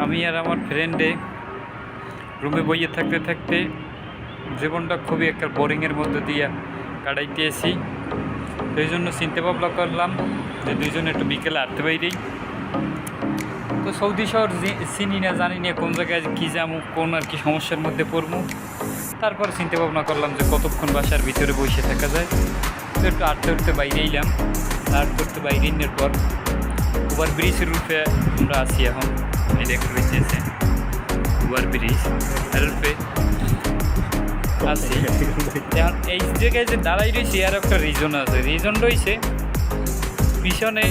আমি আর আমার ফ্রেন্ডে রুমে বইয়ে থাকতে থাকতে জীবনটা খুবই একটা বোরিংয়ের মধ্যে দিয়ে কাটাইতেছি। সেই জন্য চিন্তা ভাবনা করলাম যে দুইজনে একটু বিকেলে হাঁটতে বাইরেই। তো সৌদি শহর চিনি না, জানি না কোন জায়গায় কী যাবো, কোন আর কি সমস্যার মধ্যে পড়বো। তারপর চিন্তা ভাবনা করলাম যে কতক্ষণ বাসার ভিতরে বসে থাকা যায়, তো একটু হাঁটতে উঠতে বাইরে এলাম। হাঁটতে উঠতে বাইরে নেওয়ার পর ওভার ব্রিজের রূপে আমরা আছি এখন। এই দেখতে পেয়েছে ওভার ব্রিজ এর রূপে আছি এখন। এই জায়গায় যে দাঁড়াই রয়েছে আর একটা রিজন আছে। রিজন রয়েছে পিছনে,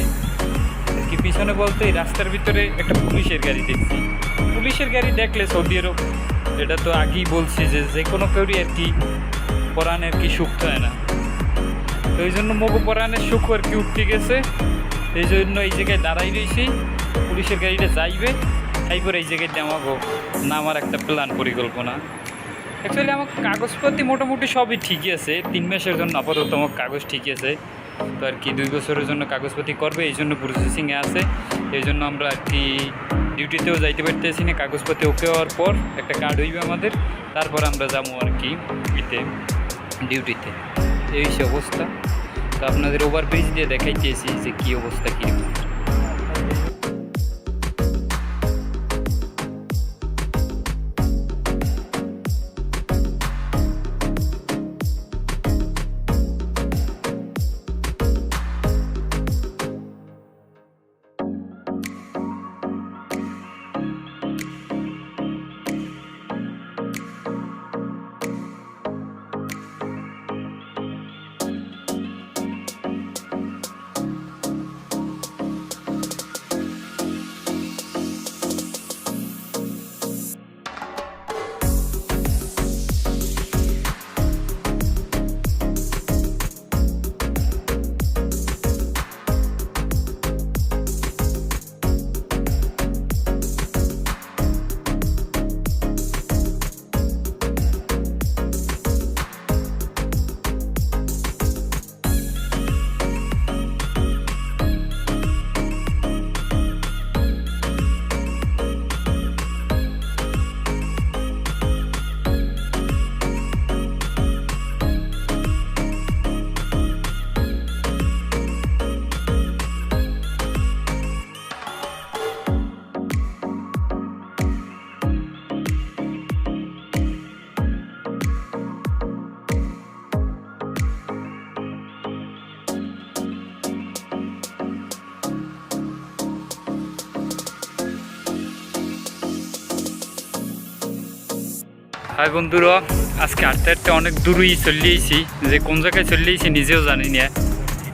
কি পিছনে বলতে এই রাস্তার ভিতরে একটা পুলিশের গাড়ি দেখছি। পুলিশের গাড়ি দেখলে সৌদি আরব, এটা তো আগেই বলছি যে কোনো কেউরই আর কি পরাণের কি সুখ হয় না। তো এই জন্য মগু পরাণের সুখ আর কি উঠতে গেছে। এই জন্য এই জায়গায় দাঁড়াই রয়েছি, পুলিশের গাড়িটা যাইবে, তাইপর এই জায়গায় আমাকে নামার একটা প্ল্যান পরিকল্পনা। অ্যাকচুয়ালি আমার কাগজপত্র মোটামুটি সবই ঠিকই আছে। 3 মাসের জন্য আপাতত আমার কাগজ ঠিকই আছে। তো আর কি 2 বছরের জন্য কাগজপত্র করবে, এই জন্য প্রসেসিংয়ে আছে। এই জন্য আমরা আর কি ডিউটিতেও যাইতে পারতেছি না। কাগজপত্র ওকে হওয়ার পর একটা কার্ড হইবে আমাদের, তারপর আমরা যাবো আর কি ডিউটিতে। এই সে অবস্থা। তো আপনাদের ওভারব্রিজ দিয়ে দেখাইতেছি যে কী অবস্থা কীরকম। হাই বন্ধুরা, আজকে হাঁটতে হাঁটতে অনেক দূরই চলিয়েছি, যে কোন জায়গায় চলিয়েছি নিজেও জানি না।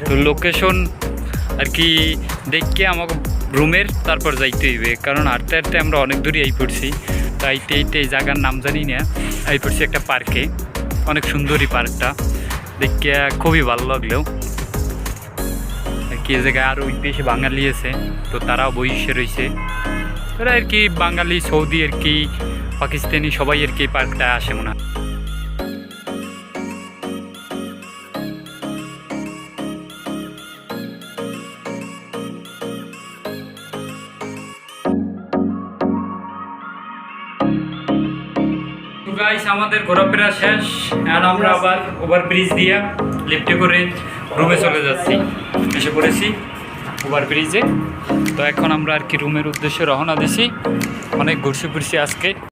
তো লোকেশন আর কি দেখে আমাকে রুমের তারপর যাইতে হইবে, কারণ হাঁটতে হাঁটতে আমরা অনেক দূরই আই পড়ছি। তো আইতে এই জায়গার নাম জানি না, আই পড়ছি একটা পার্কে। অনেক সুন্দরই পার্কটা, দেখে খুবই ভালো লাগলেও আর কি। এই জায়গায় আরও বেশি বাঙালি আছে, তো তারাও বসে রয়েছে। তারা আর কি বাঙালি, সৌদি আর কি, পাকিস্তানি সবাই আর কি পার্কটা আসে মনে হয়। গাইস, আমাদের ঘোরাফেরা শেষ। আর আমরা আবার ওভার ব্রিজ দিয়ে লিফটে করে রুমে চলে যাচ্ছি। এসে পড়েছি ওভার ব্রিজে। তো এখন আমরা আর কি রুমের উদ্দেশ্যে রওনা দিছি। অনেক ঘুরছি ফিরছি আজকে।